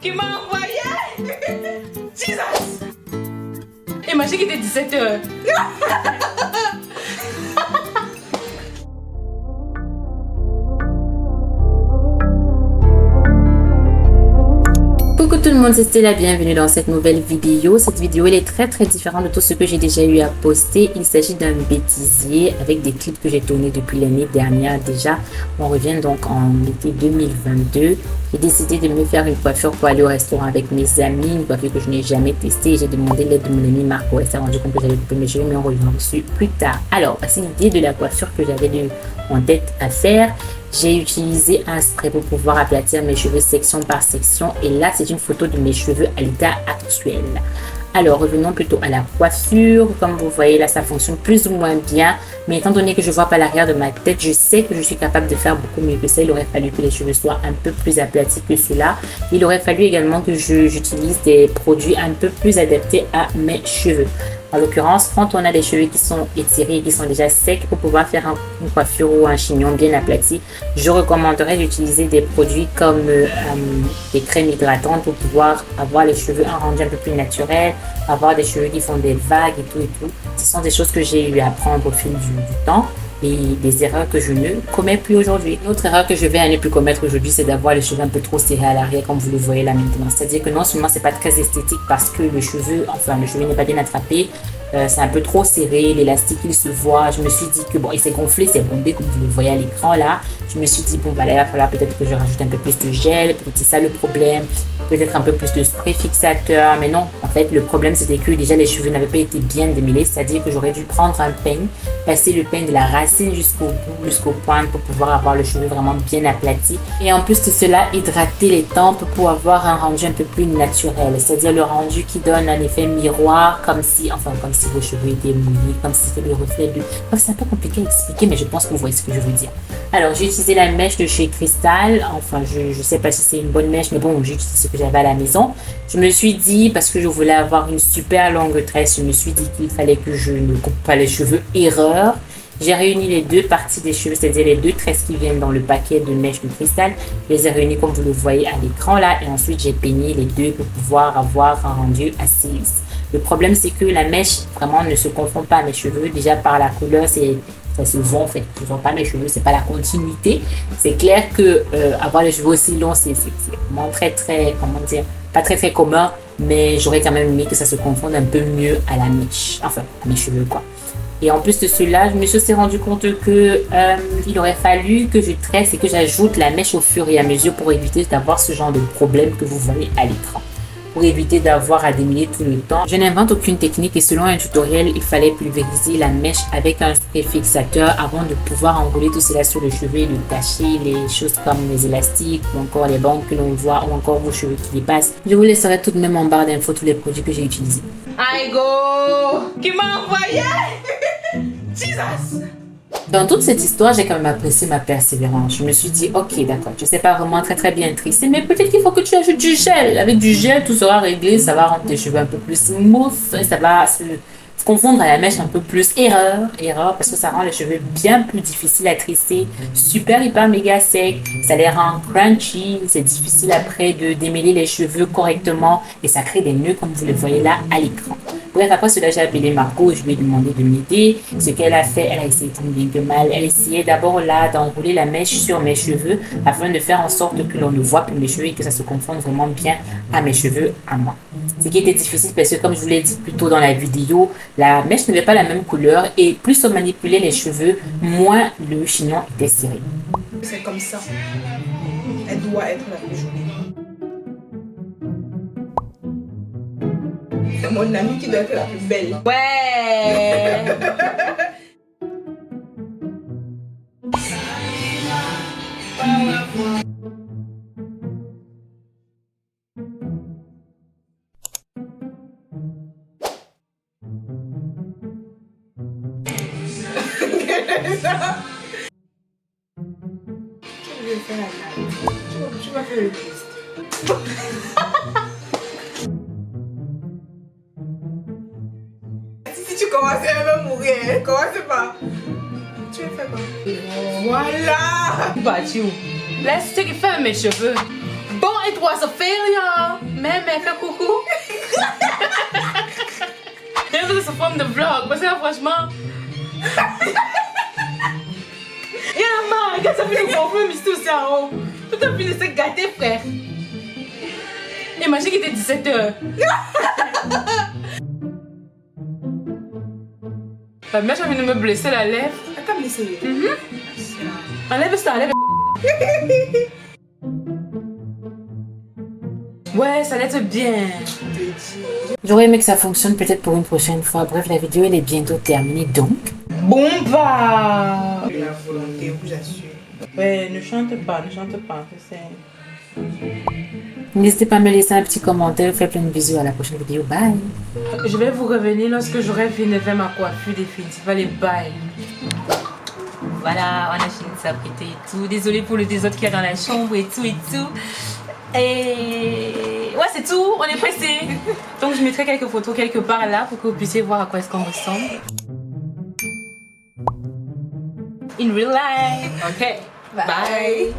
Qui m'a envoyé Jesus. Imagine qu'il était 17h. Coucou tout le monde, c'est Stella, bienvenue dans cette nouvelle vidéo. Cette vidéo elle est très différente de tout ce que j'ai déjà eu à poster. Il s'agit d'un bêtisier avec des clips que j'ai tournés depuis l'année dernière déjà. On revient donc en été 2022. J'ai décidé de me faire une coiffure pour aller au restaurant avec mes amis, une coiffure que je n'ai jamais testée. J'ai demandé l'aide de mon ami Marco. Elle s'est rendu compte que j'avais coupé mes cheveux, mais on revient dessus plus tard. Alors, voici l'idée de la coiffure que j'avais en tête à faire. J'ai utilisé un spray pour pouvoir aplatir mes cheveux section par section. Et là, c'est une photo de mes cheveux à l'état actuel. Alors, revenons plutôt à la coiffure. Comme vous voyez, là, ça fonctionne plus ou moins bien. Mais étant donné que je vois pas l'arrière de ma tête, je sais que je suis capable de faire beaucoup mieux que ça. Il aurait fallu que les cheveux soient un peu plus aplatis que cela. Il aurait fallu également que j'utilise des produits un peu plus adaptés à mes cheveux. En l'occurrence, quand on a des cheveux qui sont étirés et qui sont déjà secs, pour pouvoir faire une coiffure ou un chignon bien aplati, je recommanderais d'utiliser des produits comme des crèmes hydratantes pour pouvoir avoir les cheveux un rendu un peu plus naturel, avoir des cheveux qui font des vagues et tout. Ce sont des choses que j'ai eu à apprendre au fil du temps et des erreurs que je ne commets plus aujourd'hui. Une autre erreur que je vais à ne plus commettre aujourd'hui, c'est d'avoir les cheveux un peu trop serrés à l'arrière comme vous le voyez là maintenant. C'est-à-dire que non seulement c'est pas très esthétique parce que le cheveu n'est pas bien attrapé, c'est un peu trop serré, l'élastique il se voit. Je me suis dit que bon, il s'est gonflé, c'est bombé comme vous le voyez à l'écran là. Je me suis dit bon bah là il va falloir peut-être que je rajoute un peu plus de gel, peut-être c'est ça le problème, peut-être un peu plus de spray fixateur, mais non, en fait le problème c'était que déjà les cheveux n'avaient pas été bien démêlés, c'est-à-dire que j'aurais dû prendre un peigne, passer le peigne de la racine jusqu'au bout, jusqu'au pointe pour pouvoir avoir le cheveu vraiment bien aplati et en plus de cela hydrater les tempes pour avoir un rendu un peu plus naturel, c'est-à-dire le rendu qui donne un effet miroir comme si vos cheveux étaient mouillés, comme si c'était le reflet de... C'est un peu compliqué à expliquer mais je pense que vous voyez ce que je veux dire. Alors j'ai utilisé la mèche de chez Crystal, enfin je sais pas si c'est une bonne mèche mais bon j'ai utilisé ce que j'avais à la maison. Je me suis dit, parce que je voulais avoir une super longue tresse, je me suis dit qu'il fallait que je ne coupe pas les cheveux erreur. J'ai réuni les deux parties des cheveux, c'est-à-dire les deux tresses qui viennent dans le paquet de mèche de Crystal. Je les ai réunies comme vous le voyez à l'écran là et ensuite j'ai peigné les deux pour pouvoir avoir un rendu assez lisse. Le problème c'est que la mèche vraiment ne se confond pas à mes cheveux, déjà par la couleur ça se voit en fait, je ne vois pas mes cheveux, c'est pas la continuité. C'est clair que avoir les cheveux aussi longs c'est vraiment pas très commun, mais j'aurais quand même aimé que ça se confonde un peu mieux à la mèche, enfin à mes cheveux quoi. Et en plus de cela, je me suis aussi rendu compte que il aurait fallu que je tresse et que j'ajoute la mèche au fur et à mesure pour éviter d'avoir ce genre de problème que vous voyez à l'écran. Pour éviter d'avoir à démêler tout le temps. Je n'invente aucune technique et selon un tutoriel, il fallait pulvériser la mèche avec un spray fixateur avant de pouvoir enrouler tout cela sur le cheveu et de cacher les choses comme les élastiques ou encore les bandes que l'on voit ou encore vos cheveux qui dépassent. Je vous laisserai tout de même en barre d'infos tous les produits que j'ai utilisés. I go! Qui m'a envoyé Jesus! Dans toute cette histoire, j'ai quand même apprécié ma persévérance. Je me suis dit, ok, d'accord, tu sais pas vraiment très bien trisser, mais peut-être qu'il faut que tu ajoutes du gel. Avec du gel, tout sera réglé, ça va rendre tes cheveux un peu plus smooth, et ça va se confondre à la mèche un peu plus. Erreur, parce que ça rend les cheveux bien plus difficiles à trisser, super hyper méga sec, ça les rend crunchy, c'est difficile après de démêler les cheveux correctement, et ça crée des nœuds comme vous le voyez là à l'écran. Bref, après cela, j'ai appelé Marco et je lui ai demandé de m'aider. Ce qu'elle a fait, elle a essayé tant bien que mal. Elle essayait d'abord là d'enrouler la mèche sur mes cheveux afin de faire en sorte que l'on ne voit plus mes cheveux et que ça se confonde vraiment bien à mes cheveux, à moi. Ce qui était difficile parce que comme je vous l'ai dit plus tôt dans la vidéo, la mèche n'avait pas la même couleur et plus on manipulait les cheveux, moins le chignon était serré. C'est comme ça. Elle doit être la plus jolie. C'est mon amie qui doit être la plus belle. Ouais. Tu vas faire le twist. Si tu commences, elle va mourir. Commence pas. Tu vas faire quoi? Voilà. Bah, tu laisse ce qu'il fait mes cheveux. Bon, It was a failure. Mais fais coucou. Viens de ce forme de vlog. Parce que là, franchement. Il y a marre. Regarde, ça fait le gonfler, mais c'est aussi en haut. Tout a fini de se gâter, frère. Imagine qu'il était 17h. La mère, j'ai envie de me blesser la lèvre. Attends, me laisser. Enlève ça, enlève. Ouais, ça laisse bien. J'aurais aimé que ça fonctionne peut-être pour une prochaine fois. Bref, la vidéo elle est bientôt terminée donc. Bomba. La volonté, vous assure. Ouais, ne chante pas, c'est... N'hésitez pas à me laisser un petit commentaire. Faites plein de bisous à la prochaine vidéo. Bye. Je vais vous revenir lorsque j'aurai fini de faire ma coiffure définitive. Allez, bye. Voilà, on a fini de s'apprêter et tout. Désolée pour le désordre qu'il y a dans la chambre et tout et tout. Et ouais, c'est tout, on est pressé. Donc je mettrai quelques photos quelque part là pour que vous puissiez voir à quoi est-ce qu'on ressemble. In real life. Ok, Bye.